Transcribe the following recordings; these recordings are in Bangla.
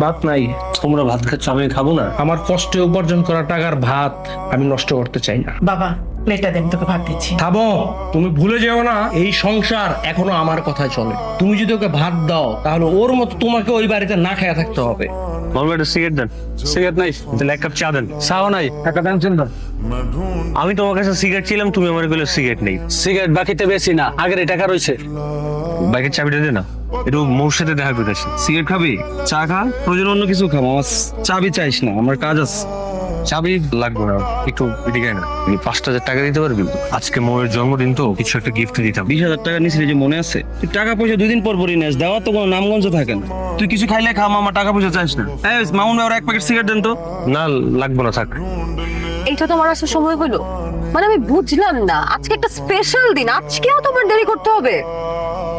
ভাত নাই। তোমরা ভাত খাচ্ছ, আমি খাবো না? আমার কষ্টে উপার্জন করা টাকার ভাত আমি নষ্ট করতে চাই না। বাবা প্লেটটা দেন, তোকে ভাত দিচ্ছি। থামো, তুমি ভুলে যেও না এই সংসার এখনো আমার কথায় চলে। তুমি যদি ওকে ভাত দাও তাহলে ওর মতো তোমাকে ওই বাড়িতে না খেয়ে থাকতে হবে। মামলা একটা সিগারেট দেন। সিগারেট নাই? তাহলে এক কাপ চা দেন। চাও নাই? টাকা টেনশন দাও। আমি তোমার কাছে সিগারেট ছিলাম, তুমি আমার বলে সিগারেট নেই। সিগারেট বাকিতে বেশি না, আগের টাকা রয়েছে। বাইকের চাবিটা দে না, একটু মৌর সাথে দেখা করতে আসি। সিগারেট খাবি? চা খা, প্রয়োজন অন্য কিছু খাবো। আমার চাবি চাইস না, আমার কাজ আছে। চাবি লাগবে না, একটু এদিকে না। 5,000 টাকা দিতে পারবি? আজকে মোয়ের জন্মদিন তো, কিছু একটা গিফট দিতাম। 20,000 টাকা নিয়েছিলি যে মনে আছে? তুই টাকা পয়সা 2 দিন পর পরই নেস, দেওয়া তো কোনো নামগঞ্জ থাকে না। তুই কিছু খাইলে খা, আমার টাকা পয়সা চাইস না। মামুন ভাই, ওর 1 প্যাকেট সিগারেট দেন তো। না লাগবে না, থাক। এটা তোমার আসার সময় হলো? মানে আমি বুঝলাম না, আজকে একটা স্পেশাল দিন, আজকেও তোমার দেরি করতে হবে?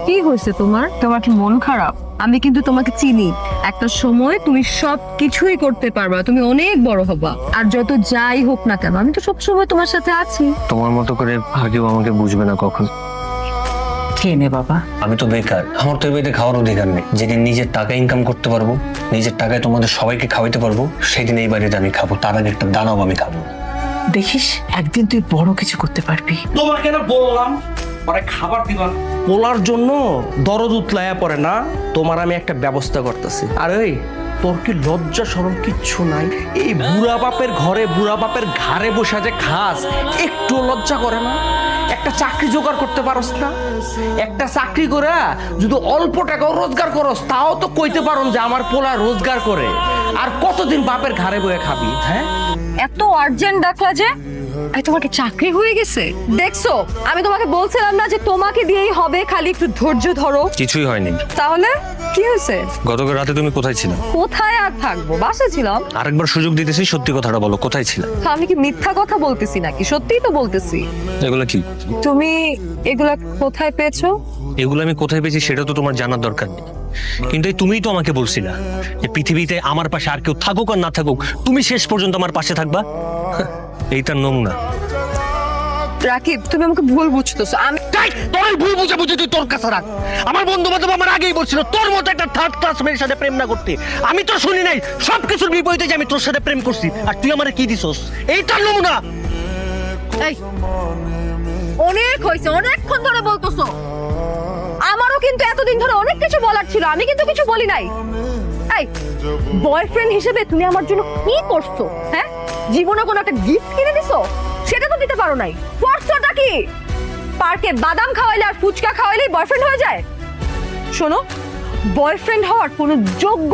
কি হয়েছে তোমার? তোমার কি মন খারাপ? আমি কিন্তু তোমাকে চিনি, একটা সময় তুমি সব কিছুই করতে পারবা, তুমি অনেক বড় হবা। আর যত যাই হোক না কেন, আমি তো সব সময় তোমার সাথে আছি। তোমার মতো করে ভাগ্যও আমাকে বুঝবে না কখন। খেয়ে নে বাবা। আমি তো বেকার, আমার তো এই বাড়িতে খাওয়ার অধিকার নেই। যেদিন নিজের টাকা ইনকাম করতে পারবো, নিজের টাকায় তোমাদের সবাইকে খাওয়াইতে পারবো, সেদিন এই বাড়িতে আমি খাবো। তার আগে একটা দানাও আমি খাবো না। দেখিস একদিন তুই বড় কিছু করতে পারবি। তোমার কেন বললাম পরে খাবার দিবা না? পোলার জন্য দরদ উতলায়া পড়ে না। তোমার আমি একটা ব্যবস্থা করতেছি। আর এই তোর কি লজ্জা শরম কিচ্ছু নাই? এই বুড়া বাপের ঘরে বুড়া বাপের ঘাড়ে বসে যে খাস, একটু লজ্জা করে না? একটা চাকরি জোগাড় করতে পারস না? একটা চাকরি করে যদি অল্প টাকাও রোজগার করস, তাও তো কইতে পারো যে আমার পোলা রোজগার করে। আর কতদিন বাপের ঘাড়ে বয়ে খাবি? হ্যাঁ, এত আর্জেন্ট ডাকলা যে? এই তোমার কি চাকরি হয়ে গেছে? দেখছো, আমি তোমাকে বলছিলাম না যে তোমাকে দিয়েই হবে, খালি একটু ধৈর্য ধরো। কিছুই হয়নি। তাহলে কি হয়েছে? গতকাল রাতে তুমি কোথায় ছিলে? কোথায় আর থাকবো, বাসা ছিলাম। আরেকবার সুযোগ দিতেছি, সত্যি কথাটা বলো, কোথায় ছিলে? আমি কি মিথ্যা কথা বলতেছি নাকি? সত্যিই তো বলতেছি। এগুলো কি? তুমি এগুলা কোথায় পেয়েছো? এগুলো আমি কোথায় পেয়েছি সেটা তো তোমার জানার দরকার নেই। কিন্তু এই তুমিই তো আমাকে বলছিলা যে পৃথিবীতে আমার পাশে আর কেউ থাকুক আর না থাকুক, তুমি শেষ পর্যন্ত আমার পাশে থাকবা। এইটা নোংরা। রাকিব, তুমি আমাকে ভুল বুঝতেছো। আমি তোর ভুল বুঝে বুঝে তুই তোর কাছে রাখ। আমার বন্ধু বান্ধব আমার আগেই বলছিল তোর মতো একটা থার্ড ক্লাস মেয়ের সাথে প্রেম না করতে। আমি তো শুনি নাই সবকিছুর বিপরীতে যে আমি তোর সাথে প্রেম করছি, আর তুই আমারে কি দিছস? এইটার নমুনা। এই, অনেক হয়েছে, অনেকক্ষণ ধরে বলতেছো। আমারও কিন্তু এতদিন ধরে অনেক কিছু বলার ছিল, আমি কিন্তু কিছু বলি নাই। এই, বয়ফ্রেন্ড হিসেবে তুমি আমার জন্য কি করছো? হ্যাঁ, জীবনে কোনো একটা গিফট কিনে দিছো? সেটা তো দিতে পারো নাই। করছোটা কি? পার্কে বাদাম খাওয়াইলে আর ফুচকা খাওয়াইলেই বয়ফ্রেন্ড হয়ে যায়? শোনো, বয়ফ্রেন্ড হওয়ার কোনো যোগ্য